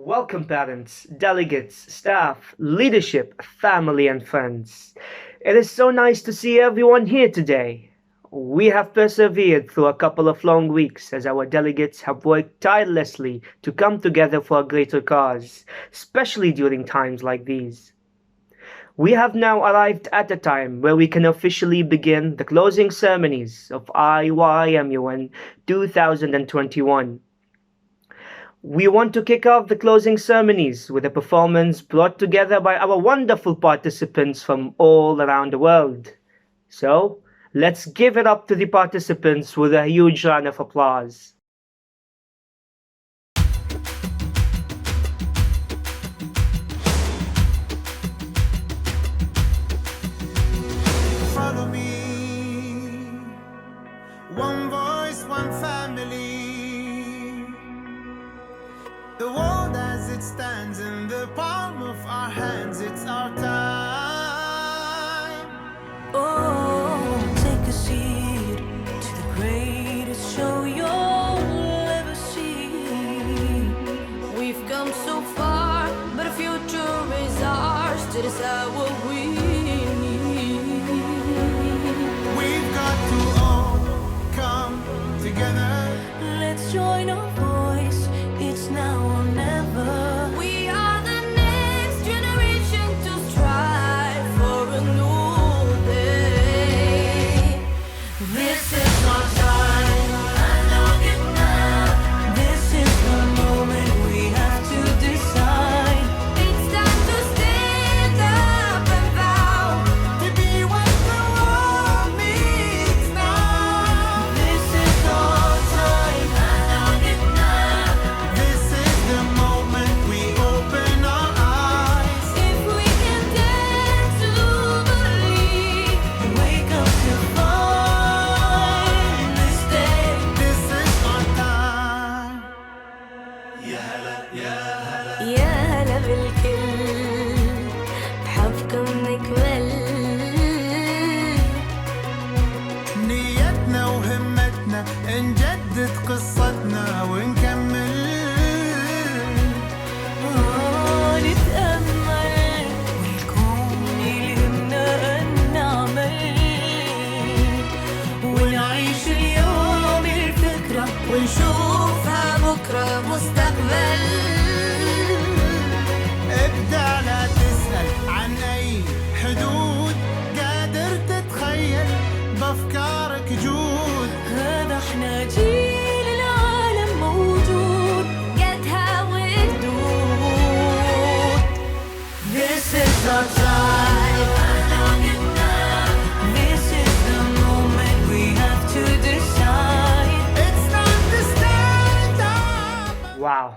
Welcome, parents, delegates, staff, leadership, family, and friends. It is so nice to see everyone here today. We have persevered through a couple of long weeks as our delegates have worked tirelessly to come together for a greater cause, especially during times like these. We have now arrived at a time where we can officially begin the closing ceremonies of IYMUN 2021. We want to kick off the closing ceremonies with a performance brought together by our wonderful participants from all around the world. So, let's give it up to the participants with a huge round of applause. Follow me, one voice, one family. The world as it stands in the palm of our hands, it's our time. Oh, take a seat to the greatest show you'll ever see. We've come so far, but the future is ours to decide what we need. We've got to all come together. Let's join our voice, it's now or never. We are the next generation to strive for a new day. This is our time, unlock it now. This is the moment we have to decide. It's time to stand up and vow To be what the world needs now. this is our time, unlock it now. This is the moment we open our eyes. If we can dare to believe, wake up to find this day. This is our time. يا هلا بالكل بحبكم نكمل. نيتنا وهمتنا نجدد قصتنا ونكمل. نتأمل والكون يلهمنا أن نعمل ونعيش اليوم الفكرة ونشوفها بكرة مستقبل. ابدع لا تسأل عن أي حدود، قادر تتخيل بأفكارك جود. هذا احنا جيل العالم موجود قدها وقدود. This is our time, unlock it now. This is the moment we have to decide. It's time to stand up. Wow,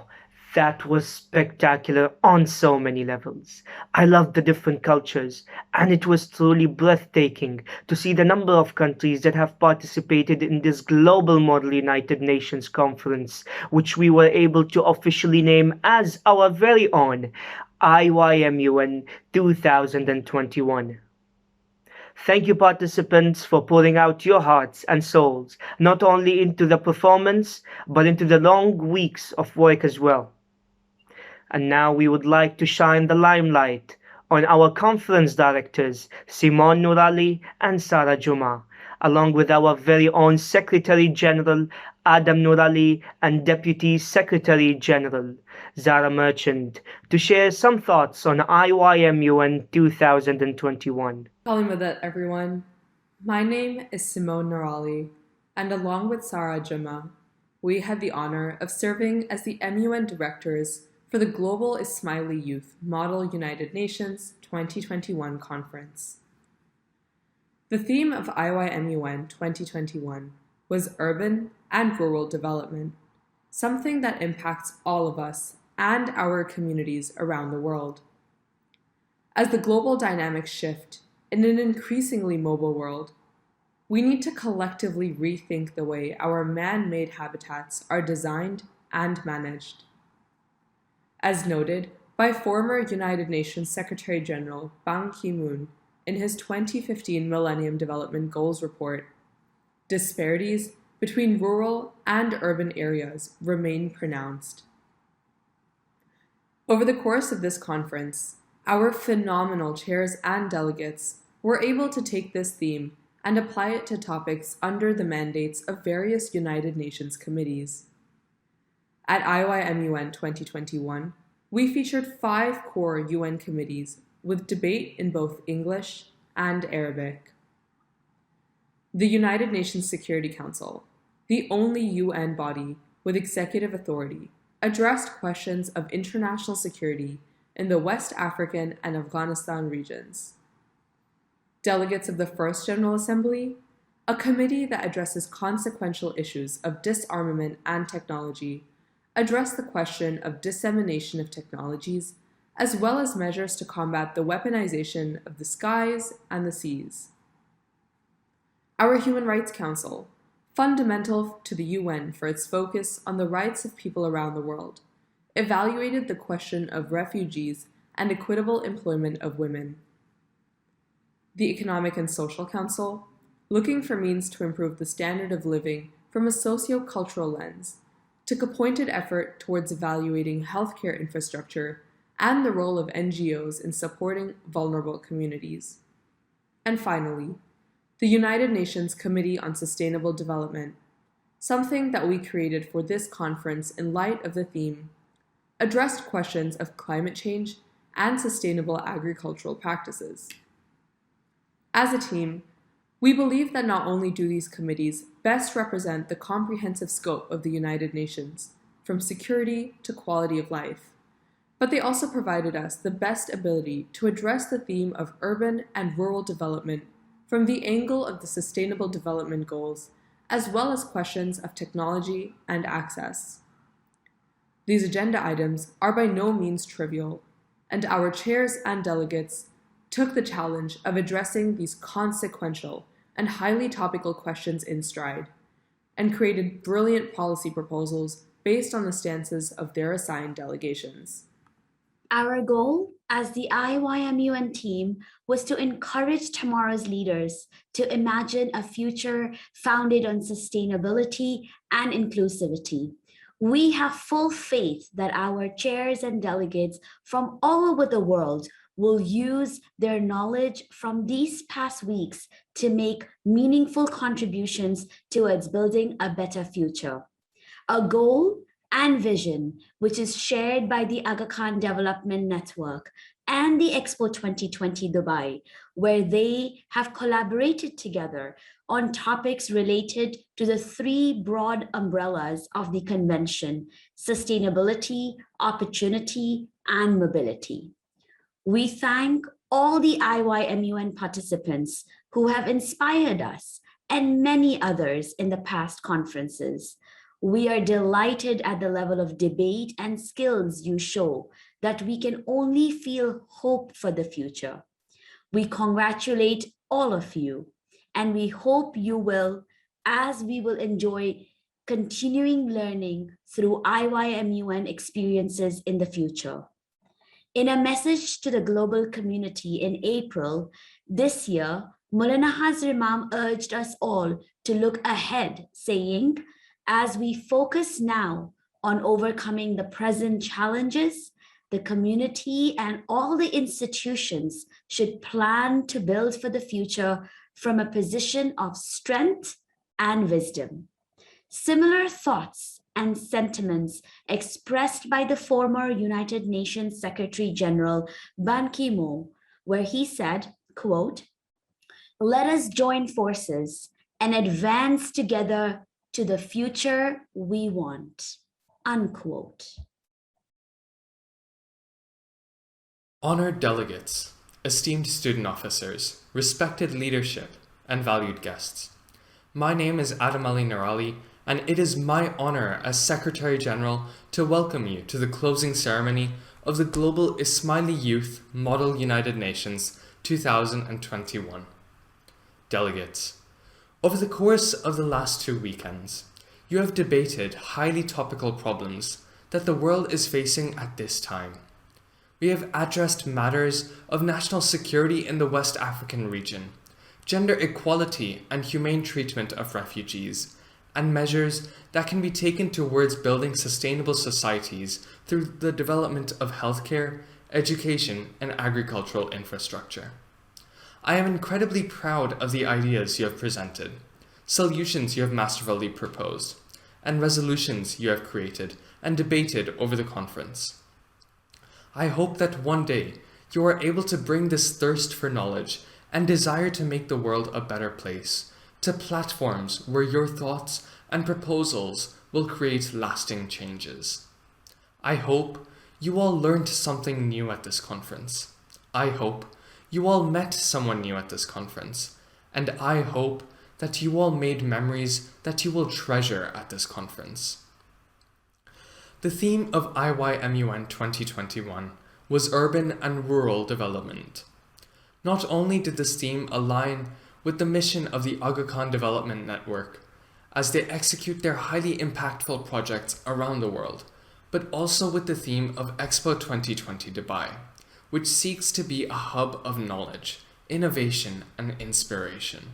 that was spectacular on so many levels. I loved the different cultures, and it was truly breathtaking to see the number of countries that have participated in this Global Model United Nations Conference, which we were able to officially name as our very own IYMUN 2021. Thank you, participants, for pouring out your hearts and souls, not only into the performance, but into the long weeks of work as well. And now we would like to shine the limelight on our conference directors, Simon Nurali and Sarah Juma, along with our very own Secretary General, Adam Nurali, and Deputy Secretary General, Zara Merchant, to share some thoughts on IYMUN 2021. Kalimadat, everyone. My name is Simone Norali, and along with Sarah Juma, we had the honor of serving as the MUN directors for the Global Ismaili Youth Model United Nations 2021 conference. The theme of IYMUN 2021 was urban and rural development, something that impacts all of us and our communities around the world. As the global dynamics shift in an increasingly mobile world, we need to collectively rethink the way our man-made habitats are designed and managed. As noted by former United Nations Secretary General Ban Ki-moon in his 2015 Millennium Development Goals report, disparities between rural and urban areas remain pronounced. Over the course of this conference, our phenomenal chairs and delegates were able to take this theme and apply it to topics under the mandates of various United Nations committees. At IYMUN 2021, we featured 5 core UN committees with debate in both English and Arabic. The United Nations Security Council, the only UN body with executive authority, addressed questions of international security in the West African and Afghanistan regions. Delegates of the First General Assembly, a committee that addresses consequential issues of disarmament and technology, addressed the question of dissemination of technologies, as well as measures to combat the weaponization of the skies and the seas. Our Human Rights Council, fundamental to the UN for its focus on the rights of people around the world, evaluated the question of refugees and equitable employment of women. The Economic and Social Council, looking for means to improve the standard of living from a socio-cultural lens, took a pointed effort towards evaluating healthcare infrastructure and the role of NGOs in supporting vulnerable communities. And finally, the United Nations Committee on Sustainable Development, something that we created for this conference in light of the theme, addressed questions of climate change and sustainable agricultural practices. As a team, we believe that not only do these committees best represent the comprehensive scope of the United Nations, from security to quality of life, but they also provided us the best ability to address the theme of urban and rural development from the angle of the Sustainable Development Goals, as well as questions of technology and access. These agenda items are by no means trivial, and our chairs and delegates took the challenge of addressing these consequential and highly topical questions in stride, and created brilliant policy proposals based on the stances of their assigned delegations. Our goal as the IYMUN team was to encourage tomorrow's leaders to imagine a future founded on sustainability and inclusivity. We have full faith that our chairs and delegates from all over the world will use their knowledge from these past weeks to make meaningful contributions towards building a better future. A goal and vision which is shared by the Aga Khan Development Network and the Expo 2020 Dubai, where they have collaborated together on topics related to the 3 broad umbrellas of the convention: sustainability, opportunity, and mobility. We thank all the IYMUN participants who have inspired us and many others in the past conferences. We are delighted at the level of debate and skills you show that we can only feel hope for the future. We congratulate all of you, and we hope you will, as we will enjoy continuing learning through IYMUN experiences in the future. In a message to the global community in April this year, Maulana Hazar Imam urged us all to look ahead, saying, as we focus now on overcoming the present challenges, the community and all the institutions should plan to build for the future from a position of strength and wisdom. Similar thoughts and sentiments expressed by the former United Nations Secretary General Ban Ki-moon, where he said, quote, "Let us join forces and advance together to the future we want," unquote. Honored delegates, esteemed student officers, respected leadership, and valued guests. My name is Ismaili Nurali, and it is my honor as Secretary General to welcome you to the closing ceremony of the Global Ismaili Youth Model United Nations 2021. Delegates, over the course of the last 2 weekends, you have debated highly topical problems that the world is facing at this time. We have addressed matters of national security in the West African region, gender equality and humane treatment of refugees, and measures that can be taken towards building sustainable societies through the development of healthcare, education, and agricultural infrastructure. I am incredibly proud of the ideas you have presented, solutions you have masterfully proposed, and resolutions you have created and debated over the conference. I hope that one day you are able to bring this thirst for knowledge and desire to make the world a better place to platforms where your thoughts and proposals will create lasting changes. I hope you all learned something new at this conference. I hope you all met someone new at this conference. And I hope that you all made memories that you will treasure at this conference. The theme of IYMUN 2021 was urban and rural development. Not only did this theme align with the mission of the Aga Khan Development Network as they execute their highly impactful projects around the world, but also with the theme of Expo 2020 Dubai, which seeks to be a hub of knowledge, innovation, and inspiration.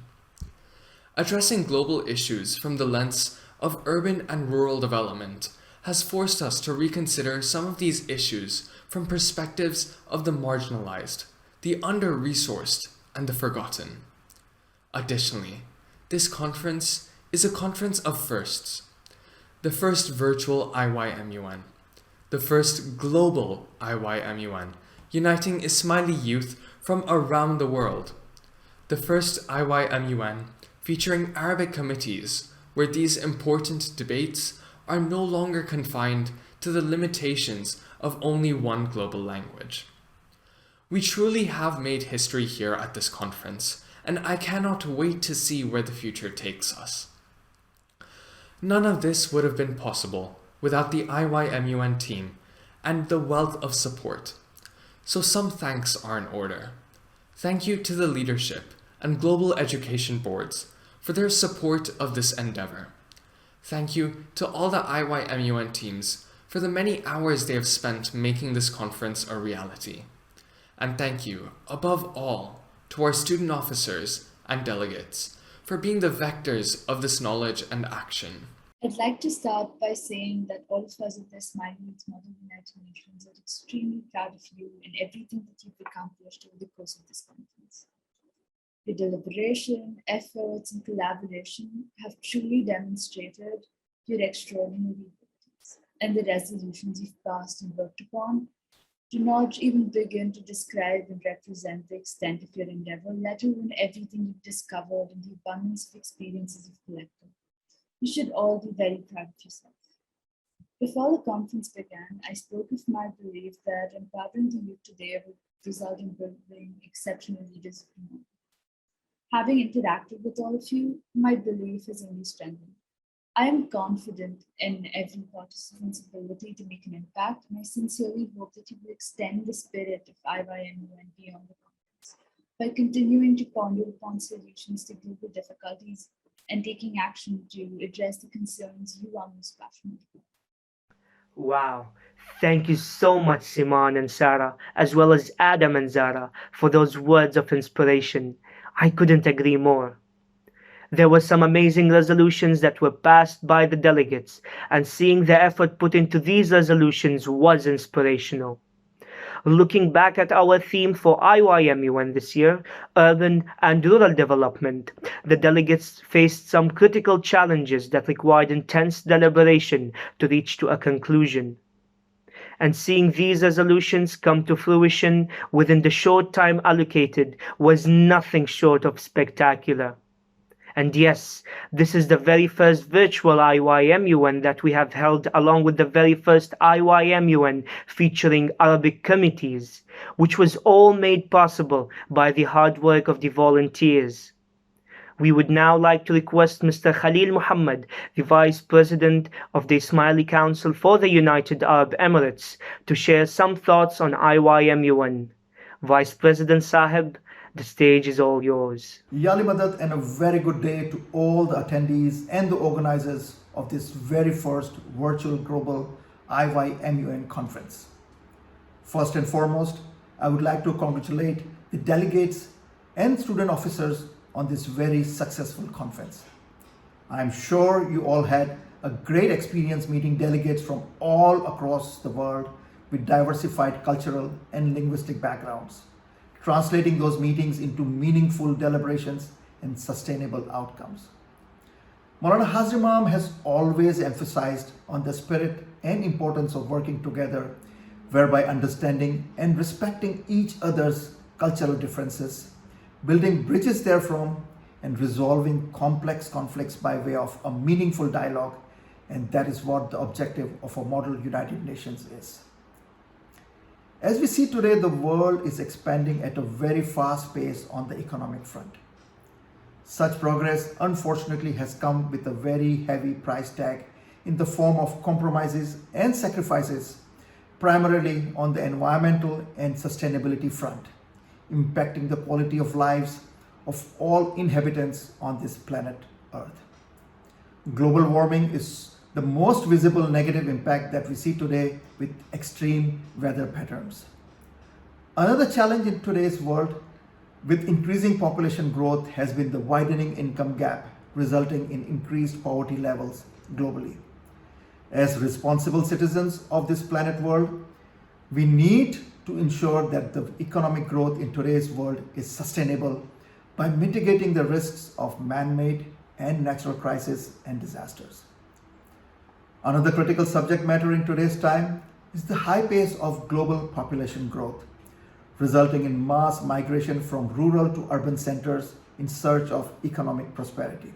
Addressing global issues from the lens of urban and rural development has forced us to reconsider some of these issues from perspectives of the marginalized, the under-resourced, and the forgotten. Additionally, this conference is a conference of firsts. The first virtual IYMUN, the first global IYMUN, uniting Ismaili youth from around the world, the first IYMUN featuring Arabic committees where these important debates are no longer confined to the limitations of only one global language. We truly have made history here at this conference, and I cannot wait to see where the future takes us. None of this would have been possible without the IYMUN team and the wealth of support. So some thanks are in order. Thank you to the leadership and global education boards for their support of this endeavor. Thank you to all the IYMUN teams for the many hours they have spent making this conference a reality. And thank you, above all, to our student officers and delegates for being the vectors of this knowledge and action. I'd like to start by saying that all of us at the Ismaili Youth Model United Nations are extremely proud of you and everything that you've accomplished over the course of this conference. Your deliberation, efforts, and collaboration have truly demonstrated your extraordinary abilities, and the resolutions you've passed and worked upon do not even begin to describe and represent the extent of your endeavor, let alone everything you've discovered and the abundance of experiences you've collected. You should all be very proud of yourself. Before the conference began, I spoke of my belief that empowering the youth today would result in building exceptional leaders of tomorrow. Having interacted with all of you, my belief has only strengthened. I am confident in every participant's ability to make an impact, and I sincerely hope that you will extend the spirit of IYMUN beyond the conference by continuing to ponder upon solutions to global difficulties and taking action to address the concerns you are most passionate about. Wow. Thank you so much, Simon and Sarah, as well as Adam and Zara, for those words of inspiration. I couldn't agree more. There were some amazing resolutions that were passed by the delegates, and seeing the effort put into these resolutions was inspirational. Looking back at our theme for IYMUN this year, urban and rural development, the delegates faced some critical challenges that required intense deliberation to reach to a conclusion. And seeing these resolutions come to fruition within the short time allocated was nothing short of spectacular. And yes, this is the very first virtual IYMUN that we have held, along with the very first IYMUN featuring Arabic committees, which was all made possible by the hard work of the volunteers. We would now like to request Mr. Khalil Muhammad, the Vice President of the Ismaili Council for the United Arab Emirates, to share some thoughts on IYMUN. Vice President Sahib, the stage is all yours. Yali Madad, and a very good day to all the attendees and the organizers of this very first virtual global IYMUN conference. First and foremost, I would like to congratulate the delegates and student officers on this very successful conference. I'm sure you all had a great experience meeting delegates from all across the world with diversified cultural and linguistic backgrounds, translating those meetings into meaningful deliberations and sustainable outcomes. Maulana Hazir Imam has always emphasized on the spirit and importance of working together, whereby understanding and respecting each other's cultural differences, building bridges therefrom, and resolving complex conflicts by way of a meaningful dialogue, and that is what the objective of a model United Nations is. As we see today, the world is expanding at a very fast pace on the economic front. Such progress, unfortunately, has come with a very heavy price tag in the form of compromises and sacrifices, primarily on the environmental and sustainability front, impacting the quality of lives of all inhabitants on this planet Earth. Global warming is the most visible negative impact that we see today with extreme weather patterns. Another challenge in today's world with increasing population growth has been the widening income gap, resulting in increased poverty levels globally. As responsible citizens of this planet world, we need to ensure that the economic growth in today's world is sustainable by mitigating the risks of man-made and natural crises and disasters. Another critical subject matter in today's time is the high pace of global population growth, resulting in mass migration from rural to urban centers in search of economic prosperity.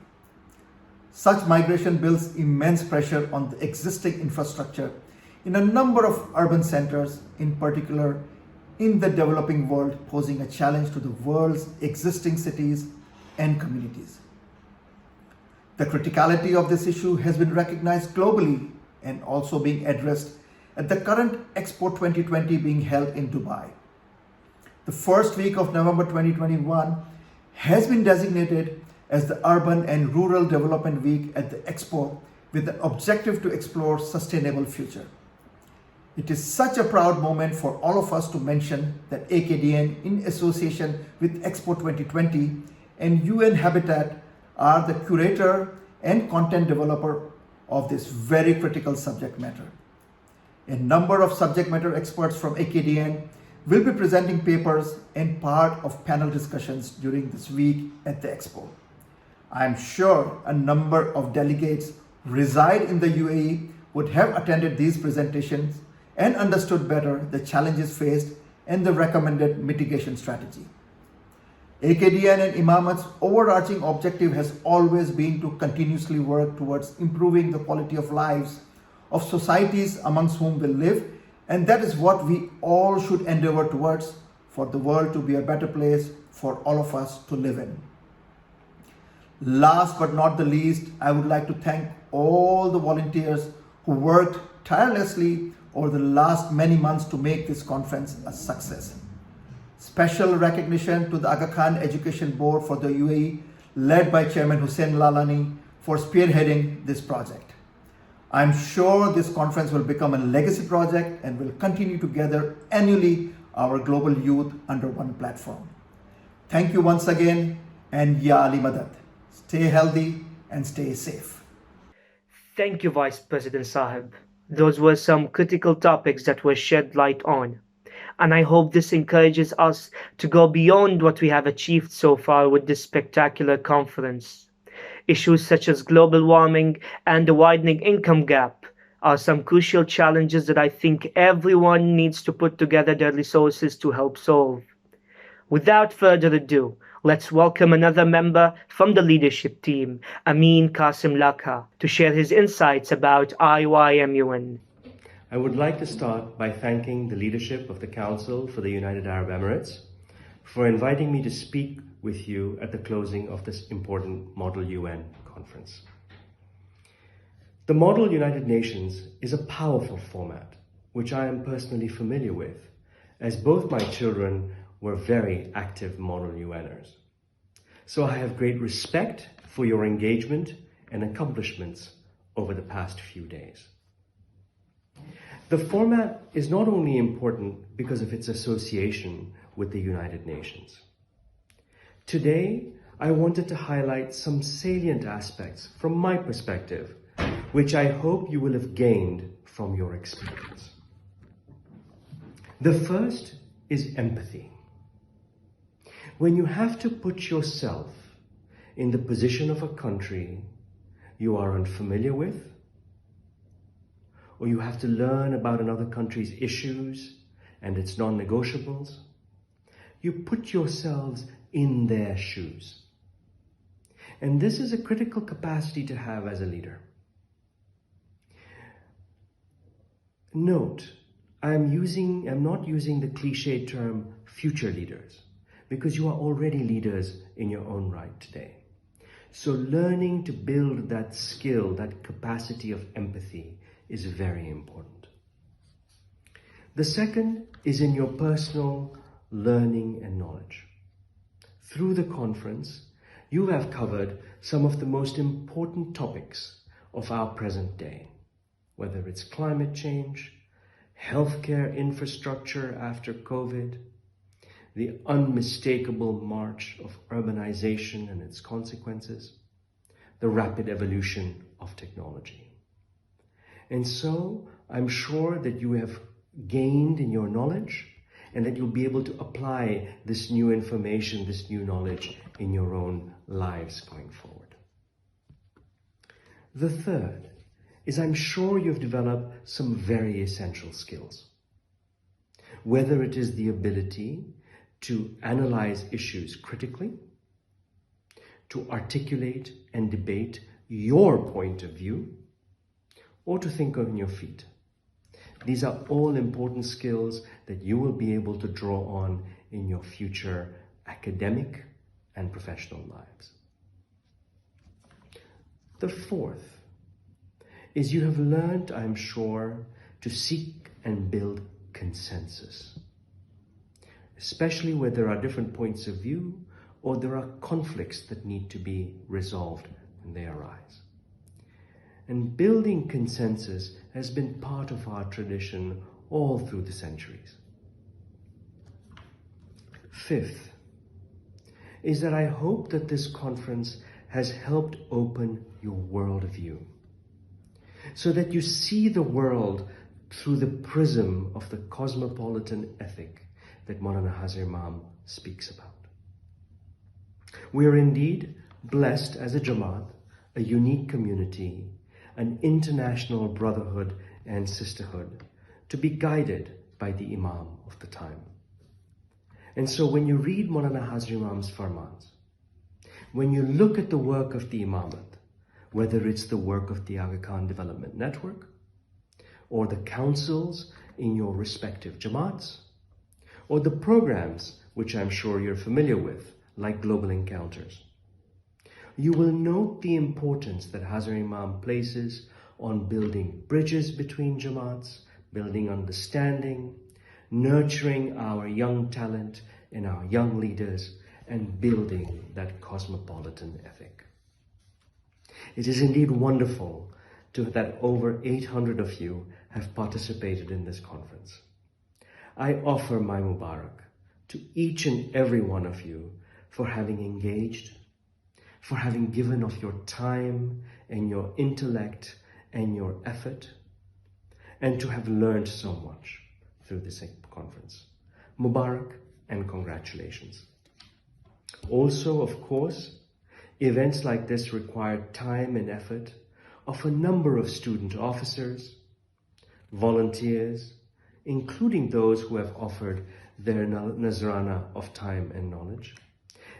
Such migration builds immense pressure on the existing infrastructure in a number of urban centers, in particular in the developing world, posing a challenge to the world's existing cities and communities. The criticality of this issue has been recognized globally and also being addressed at the current Expo 2020 being held in Dubai. The first week of November 2021 has been designated as the Urban and Rural Development Week at the Expo, with the objective to explore sustainable future. It is such a proud moment for all of us to mention that AKDN, in association with Expo 2020 and UN Habitat, are the curator and content developer of this very critical subject matter. A number of subject matter experts from AKDN will be presenting papers and part of panel discussions during this week at the Expo. I am sure a number of delegates reside in the UAE would have attended these presentations and understood better the challenges faced and the recommended mitigation strategy. AKDN and Imamat's overarching objective has always been to continuously work towards improving the quality of lives of societies amongst whom we live, and that is what we all should endeavor towards, for the world to be a better place for all of us to live in. Last but not the least, I would like to thank all the volunteers who worked tirelessly over the last many months to make this conference a success. Special recognition to the Aga Khan Education Board for the UAE, led by Chairman Hussein Lalani, for spearheading this project. I'm sure this conference will become a legacy project and will continue to gather annually our global youth under one platform. Thank you once again, and Ya Ali Madad. Stay healthy and stay safe. Thank you, Vice President Sahib. Those were some critical topics that were shed light on. And I hope this encourages us to go beyond what we have achieved so far with this spectacular conference. Issues such as global warming and the widening income gap are some crucial challenges that I think everyone needs to put together their resources to help solve. Without further ado, let's welcome another member from the leadership team, Amin Qasim Lakha, to share his insights about IYMUN. I would like to start by thanking the leadership of the Council for the United Arab Emirates for inviting me to speak with you at the closing of this important Model UN conference. The Model United Nations is a powerful format, which I am personally familiar with, as both my children were very active Model UNers. So I have great respect for your engagement and accomplishments over the past few days. The format is not only important because of its association with the United Nations. Today, I wanted to highlight some salient aspects from my perspective, which I hope you will have gained from your experience. The first is empathy. When you have to put yourself in the position of a country you are unfamiliar with, or you have to learn about another country's issues and its non-negotiables, you put yourselves in their shoes. And this is a critical capacity to have as a leader. Note, I'm not using the cliche term future leaders, because you are already leaders in your own right today. So learning to build that skill, that capacity of empathy, is very important. The second is in your personal learning and knowledge. Through the conference, you have covered some of the most important topics of our present day, whether it's climate change, healthcare infrastructure after COVID, the unmistakable march of urbanization and its consequences, the rapid evolution of technology. And so I'm sure that you have gained in your knowledge and that you'll be able to apply this new information, this new knowledge in your own lives going forward. The third is I'm sure you've developed some very essential skills. Whether it is the ability to analyze issues critically, to articulate and debate your point of view, or to think on your feet. These are all important skills that you will be able to draw on in your future academic and professional lives. The fourth is you have learned, I'm sure, to seek and build consensus, especially where there are different points of view or there are conflicts that need to be resolved when they arise. And building consensus has been part of our tradition all through the centuries. Fifth is that I hope that this conference has helped open your worldview, so that you see the world through the prism of the cosmopolitan ethic that Maulana Hazar Imam speaks about. We are indeed blessed as a Jamaat, a unique community, an international brotherhood and sisterhood, to be guided by the Imam of the time. And so when you read Maulana Hazar Imam's farmans, when you look at the work of the Imamat, whether it's the work of the Aga Khan Development Network, or the councils in your respective Jamaats, or the programs which I'm sure you're familiar with, like Global Encounters, you will note the importance that Hazar Imam places on building bridges between Jamaats, building understanding, nurturing our young talent and our young leaders, and building that cosmopolitan ethic. It is indeed wonderful that over 800 of you have participated in this conference. I offer my Mubarak to each and every one of you for having engaged, for having given of your time and your intellect and your effort, and to have learned so much through this conference. Mubarak and congratulations. Also, of course, events like this require time and effort of a number of student officers, volunteers, including those who have offered their nazrana of time and knowledge.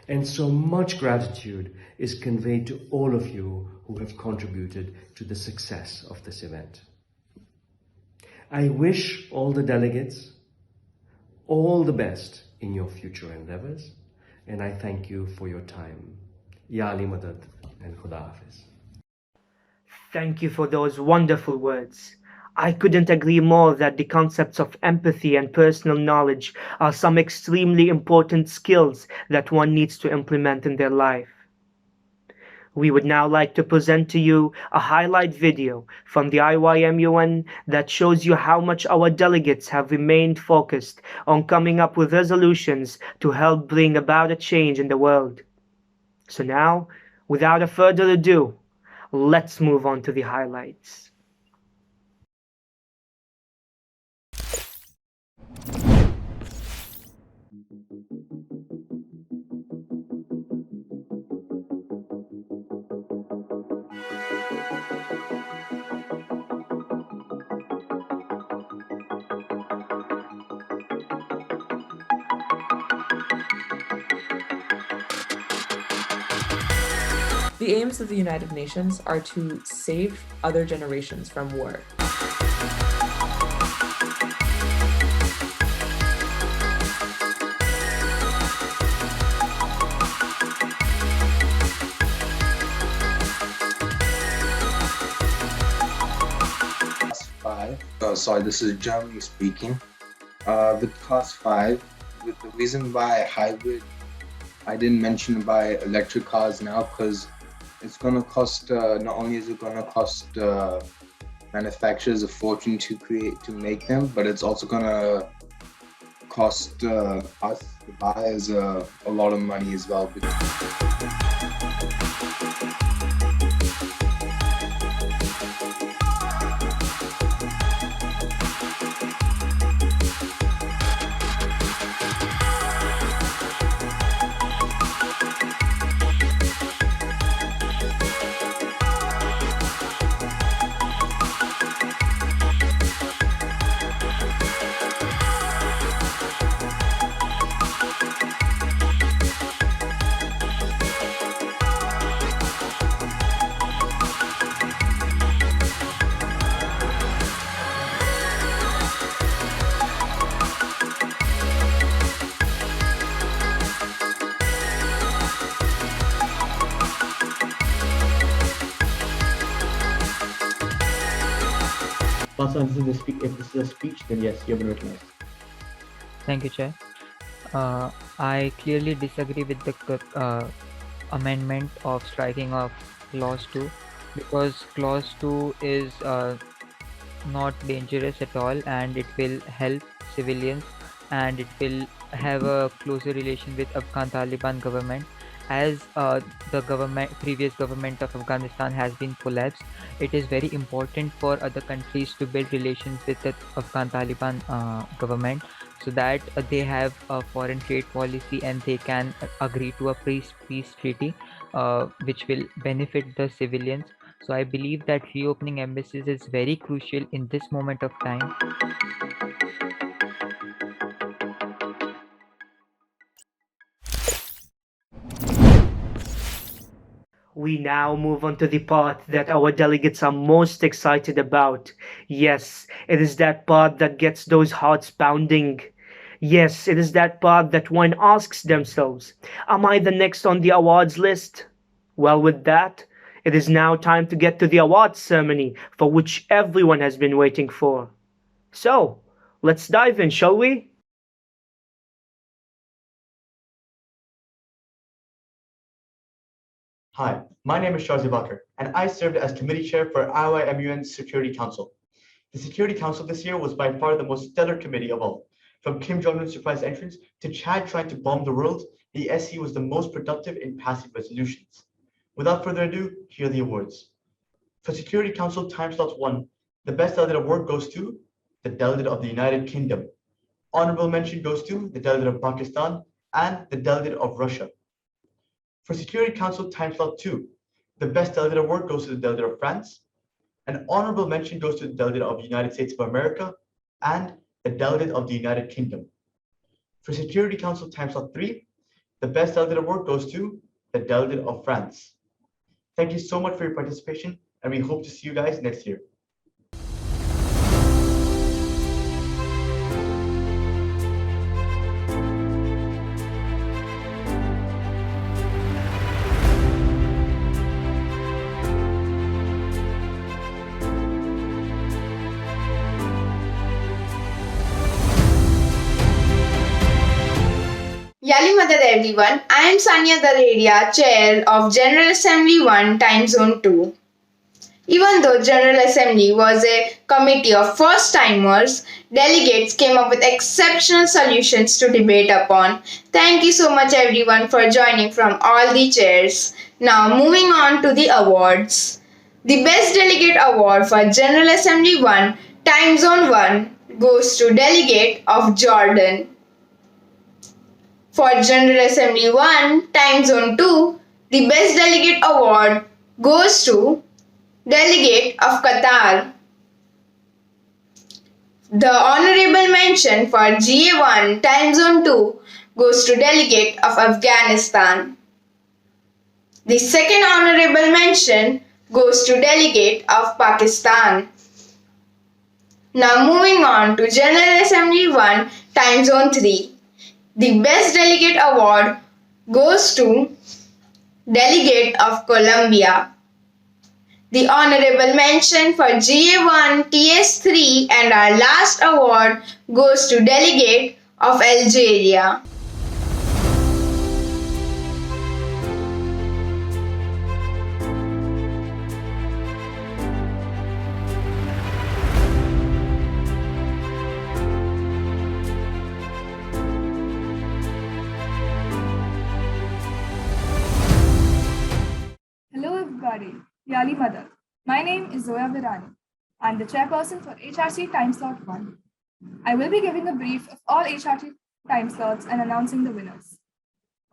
And so much gratitude is conveyed to all of you who have contributed to the success of this event. I wish all the delegates all the best in your future endeavors, and I thank you for your time. Ya Ali Madad and Khuda Hafiz. Thank you for those wonderful words. I couldn't agree more that the concepts of empathy and personal knowledge are some extremely important skills that one needs to implement in their life. We would now like to present to you a highlight video from the IYMUN that shows you how much our delegates have remained focused on coming up with resolutions to help bring about a change in the world. So now, without a further ado, let's move on to the highlights. The aims of the United Nations are to save other generations from war. Five. Sorry, this is Germany speaking. With class 5, with the reason why hybrid, I didn't mention by electric cars now because it's going to cost, not only is it going to cost manufacturers a fortune to make them, but it's also going to cost us, the buyers, a lot of money as well. If this is a speech, then yes, you've been recognized. Thank you, Chair. I clearly disagree with the amendment of striking of Clause 2 because Clause 2 is not dangerous at all and it will help civilians and it will have a closer relation with Afghan Taliban government. As the previous government of Afghanistan has been collapsed, it is very important for other countries to build relations with the Afghan Taliban government so that they have a foreign trade policy and they can agree to a peace treaty which will benefit the civilians. So I believe that reopening embassies is very crucial in this moment of time. We now move on to the part that our delegates are most excited about. Yes, it is that part that gets those hearts pounding. Yes, it is that part that one asks themselves, am I the next on the awards list? Well, with that, it is now time to get to the awards ceremony for which everyone has been waiting for. So, let's dive in, shall we? Hi, my name is Shazi Bakr, and I served as committee chair for IYMUN Security Council. The Security Council this year was by far the most stellar committee of all. From Kim Jong-un's surprise entrance to Chad trying to bomb the world, the SC was the most productive in passing resolutions. Without further ado, here are the awards. For Security Council time slot 1, the best delegate award goes to the Delegate of the United Kingdom. Honorable mention goes to the Delegate of Pakistan and the Delegate of Russia. For Security Council time slot 2, the best delegate award goes to the Delegate of France. An honorable mention goes to the Delegate of the United States of America and the Delegate of the United Kingdom. For Security Council time slot 3, the best delegate award goes to the Delegate of France. Thank you so much for your participation, and we hope to see you guys next year. Yali Madad everyone, I am Sania Dareria, Chair of General Assembly 1 Time Zone 2. Even though General Assembly was a committee of first-timers, delegates came up with exceptional solutions to debate upon. Thank you so much everyone for joining from all the chairs. Now moving on to the awards. The Best Delegate Award for General Assembly 1, Time Zone 1 goes to Delegate of Jordan. For General Assembly 1, Time Zone 2, the Best Delegate Award goes to Delegate of Qatar. The honorable mention for GA1 Time Zone 2 goes to Delegate of Afghanistan. The second honorable mention goes to Delegate of Pakistan. Now moving on to General Assembly 1 Time Zone 3. The Best Delegate Award goes to Delegate of Colombia. The honorable mention for GA1 TS3 and our last award goes to Delegate of Algeria. Hello everybody, Yali Madar. My name is Zoya Virani. I'm the chairperson for HRC Time Slot 1. I will be giving a brief of all HRC time slots and announcing the winners.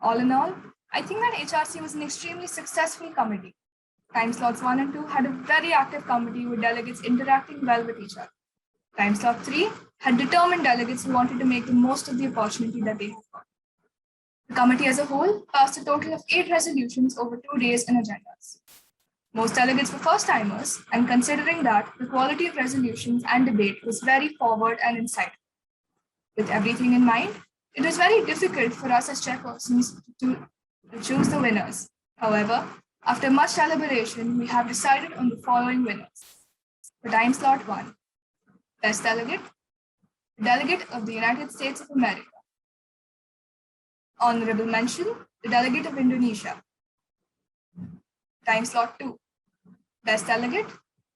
All in all, I think that HRC was an extremely successful committee. Time slots 1 and 2 had a very active committee with delegates interacting well with each other. Time slot 3 had determined delegates who wanted to make the most of the opportunity that they have got. The committee as a whole passed a total of 8 resolutions over 2 days and agendas. Most delegates were first-timers, and considering that, the quality of resolutions and debate was very forward and insightful. With everything in mind, it was very difficult for us as chairpersons to choose the winners. However, after much deliberation, we have decided on the following winners. For time slot 1, Best Delegate, the Delegate of the United States of America. Honorable mention, the Delegate of Indonesia. Time slot 2, Best Delegate,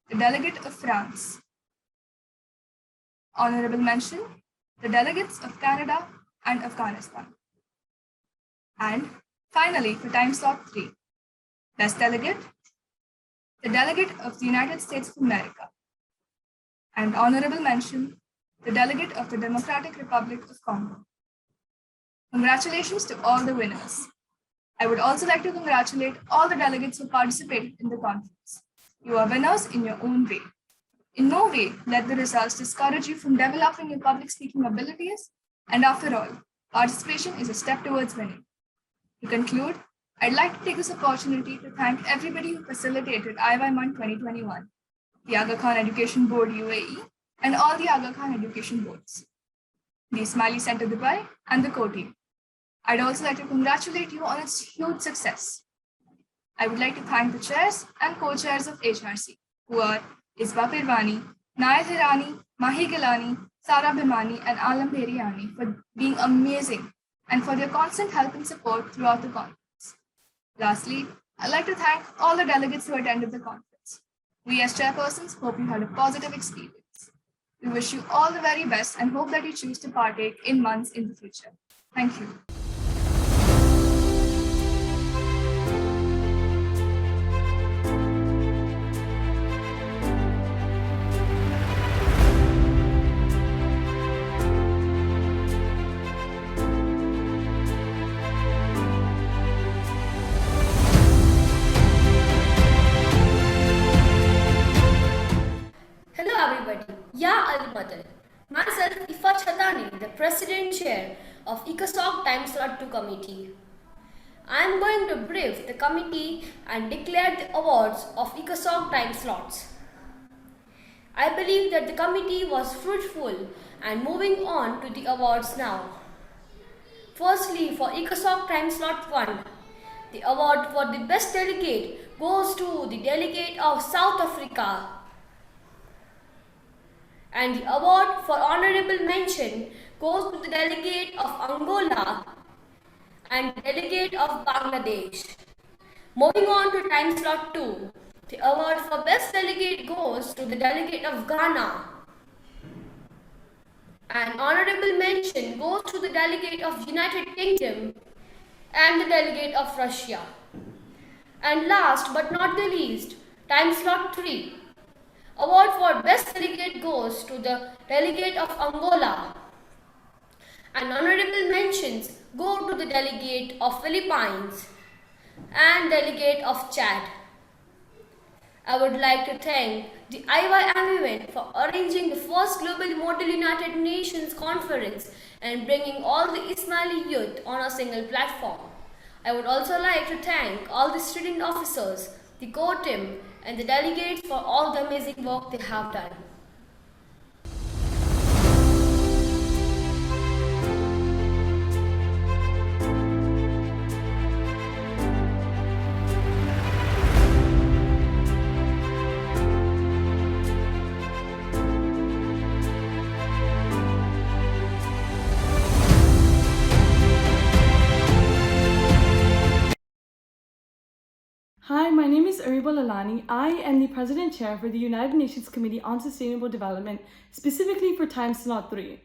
the Delegate of France. Honorable mention, the delegates of Canada and Afghanistan. And finally, for time slot 3, Best Delegate, the Delegate of the United States of America. And honorable mention, the Delegate of the Democratic Republic of Congo. Congratulations to all the winners. I would also like to congratulate all the delegates who participated in the conference. You are winners in your own way. In no way let the results discourage you from developing your public speaking abilities, and after all, participation is a step towards winning. To conclude, I'd like to take this opportunity to thank everybody who facilitated IYMUN 2021, the Aga Khan Education Board UAE, and all the Aga Khan Education Boards, the Ismaili Center Dubai, and the co-team. I'd also like to congratulate you on its huge success. I would like to thank the chairs and co-chairs of HRC, who are Isba Pirwani, Nayat Hirani, Mahi Gilani, Sara Bhimani, and Alam Beriani for being amazing and for their constant help and support throughout the conference. Lastly, I'd like to thank all the delegates who attended the conference. We as chairpersons hope you had a positive experience. We wish you all the very best and hope that you choose to partake in months in the future. Thank you. Hello everybody, Ya Al Madad. Myself Ifa Chatani, the President Chair of ECOSOC Time Slot 2 Committee. I am going to brief the committee and declare the awards of ECOSOC time slots. I believe that the committee was fruitful, and moving on to the awards now. Firstly, for ECOSOC time slot 1, the award for the best delegate goes to the Delegate of South Africa. And the award for honorable mention goes to the Delegate of Angola and Delegate of Bangladesh. Moving on to time slot 2, The award for Best Delegate goes to the Delegate of Ghana. An honorable mention goes to the Delegate of United Kingdom and the Delegate of Russia. And last but not the least, time slot 3. Award for Best Delegate goes to the Delegate of Angola. And honorable mentions go to the Delegate of Philippines and Delegate of Chad. I would like to thank the IYMUN for arranging the first Global Model United Nations Conference and bringing all the Ismaili youth on a single platform. I would also like to thank all the student officers, the core team, and the delegates for all the amazing work they have done. Hi, my name is Ariba Lalani. I am the President Chair for the United Nations Committee on Sustainable Development, specifically for time slot 3.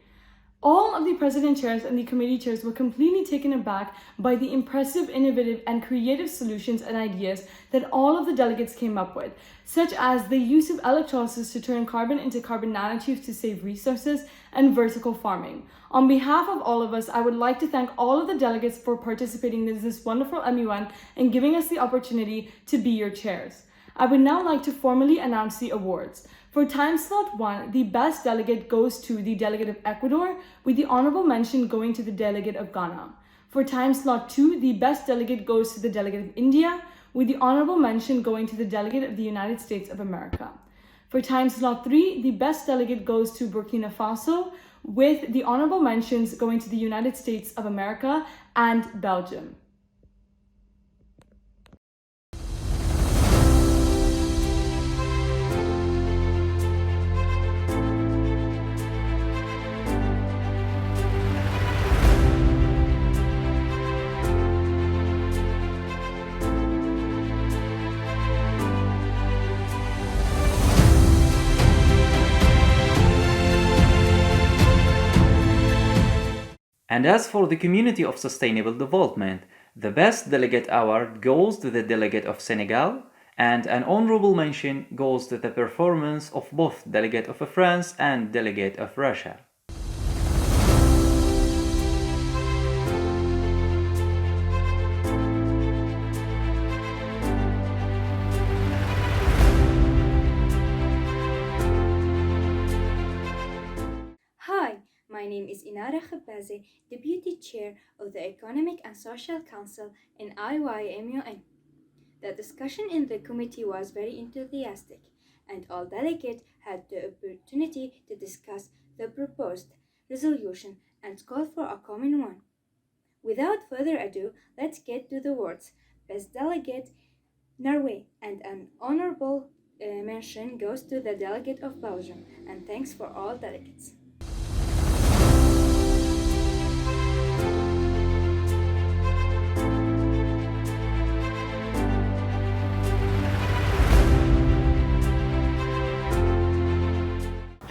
All of the President Chairs and the Committee Chairs were completely taken aback by the impressive, innovative, and creative solutions and ideas that all of the delegates came up with, such as the use of electrolysis to turn carbon into carbon nanotubes to save resources, and vertical farming. On behalf of all of us, I would like to thank all of the delegates for participating in this wonderful MUN and giving us the opportunity to be your chairs. I would now like to formally announce the awards. For time slot 1, the best delegate goes to the Delegate of Ecuador, with the honorable mention going to the Delegate of Ghana. For time slot 2, the best delegate goes to the Delegate of India, with the honorable mention going to the Delegate of the United States of America. For time slot 3, the best delegate goes to Burkina Faso, with the honorable mentions going to the United States of America and Belgium. And as for the Community of Sustainable Development, the Best Delegate Award goes to the Delegate of Senegal, and an honorable mention goes to the performance of both Delegate of France and Delegate of Russia. Hi, my name is Inara Khabazi, Deputy Chair of the Economic and Social Council in IYMUN. The discussion in the committee was very enthusiastic, and all delegates had the opportunity to discuss the proposed resolution and call for a common one. Without further ado, let's get to the words. Best Delegate, Norway, and an honorable mention goes to the Delegate of Belgium, and thanks for all delegates.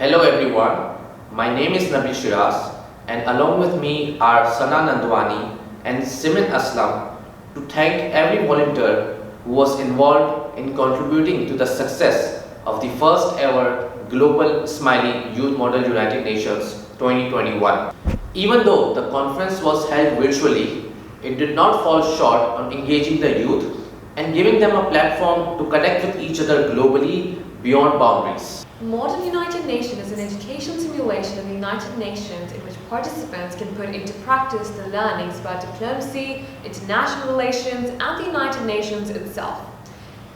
Hello everyone, my name is Nabi Shiraz, and along with me are Sana Nandwani and Simin Aslam to thank every volunteer who was involved in contributing to the success of the first ever Global Ismaili Youth Model United Nations 2021. Even though the conference was held virtually, it did not fall short on engaging the youth and giving them a platform to connect with each other globally beyond boundaries. Modern United Nations is an education simulation of the United Nations in which participants can put into practice the learnings about diplomacy, international relations, and the United Nations itself.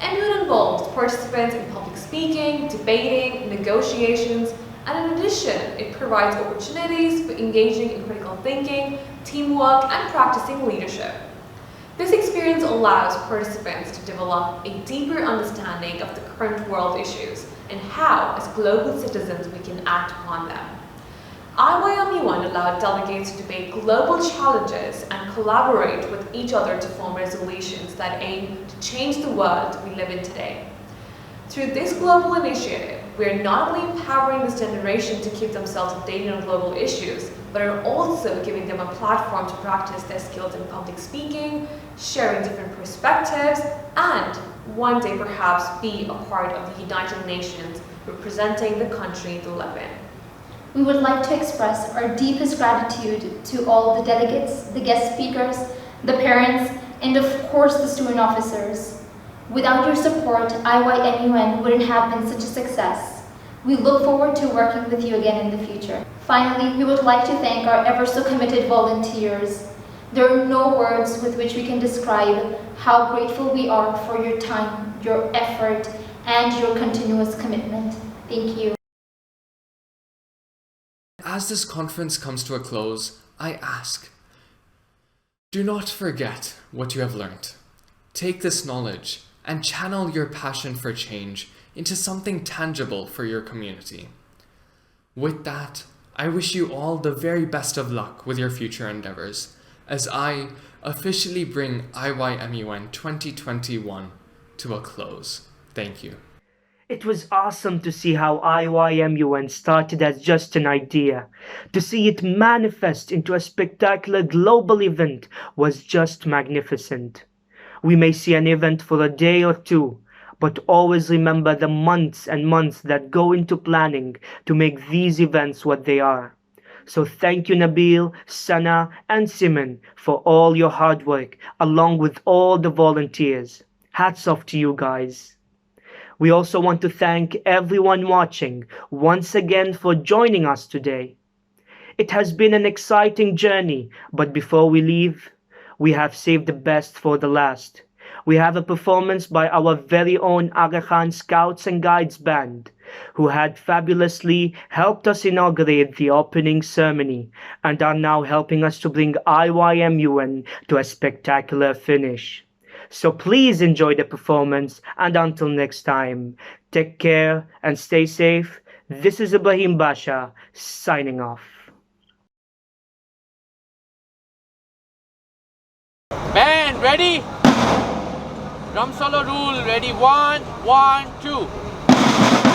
MUN involves participants in public speaking, debating, negotiations, and in addition, it provides opportunities for engaging in critical thinking, teamwork, and practicing leadership. This experience allows participants to develop a deeper understanding of the current world issues and how, as global citizens, we can act upon them. IYMUN allowed delegates to debate global challenges and collaborate with each other to form resolutions that aim to change the world we live in today. Through this global initiative, we are not only empowering this generation to keep themselves updated on global issues, but are also giving them a platform to practice their skills in public speaking, sharing different perspectives, and one day perhaps be a part of the United Nations representing the country they live in. We would like to express our deepest gratitude to all the delegates, the guest speakers, the parents, and of course the student officers. Without your support, IYMUN wouldn't have been such a success. We look forward to working with you again in the future. Finally, we would like to thank our ever so committed volunteers. There are no words with which we can describe how grateful we are for your time, your effort, and your continuous commitment. Thank you. As this conference comes to a close, I ask, do not forget what you have learned. Take this knowledge and channel your passion for change into something tangible for your community. With that, I wish you all the very best of luck with your future endeavors as I officially bring IYMUN 2021 to a close. Thank you. It was awesome to see how IYMUN started as just an idea. To see it manifest into a spectacular global event was just magnificent. We may see an event for a day or two, but always remember the months and months that go into planning to make these events what they are. So thank you Nabil, Sana and Simon for all your hard work along with all the volunteers. Hats off to you guys. We also want to thank everyone watching once again for joining us today. It has been an exciting journey, but before we leave, we have saved the best for the last. We have a performance by our very own Aga Khan Scouts and Guides Band, who had fabulously helped us inaugurate the opening ceremony and are now helping us to bring IYMUN to a spectacular finish. So please enjoy the performance, and until next time, take care and stay safe. This is Ibrahim Basha signing off. Band, ready? Drum solo rule, ready? 1, 1, 2.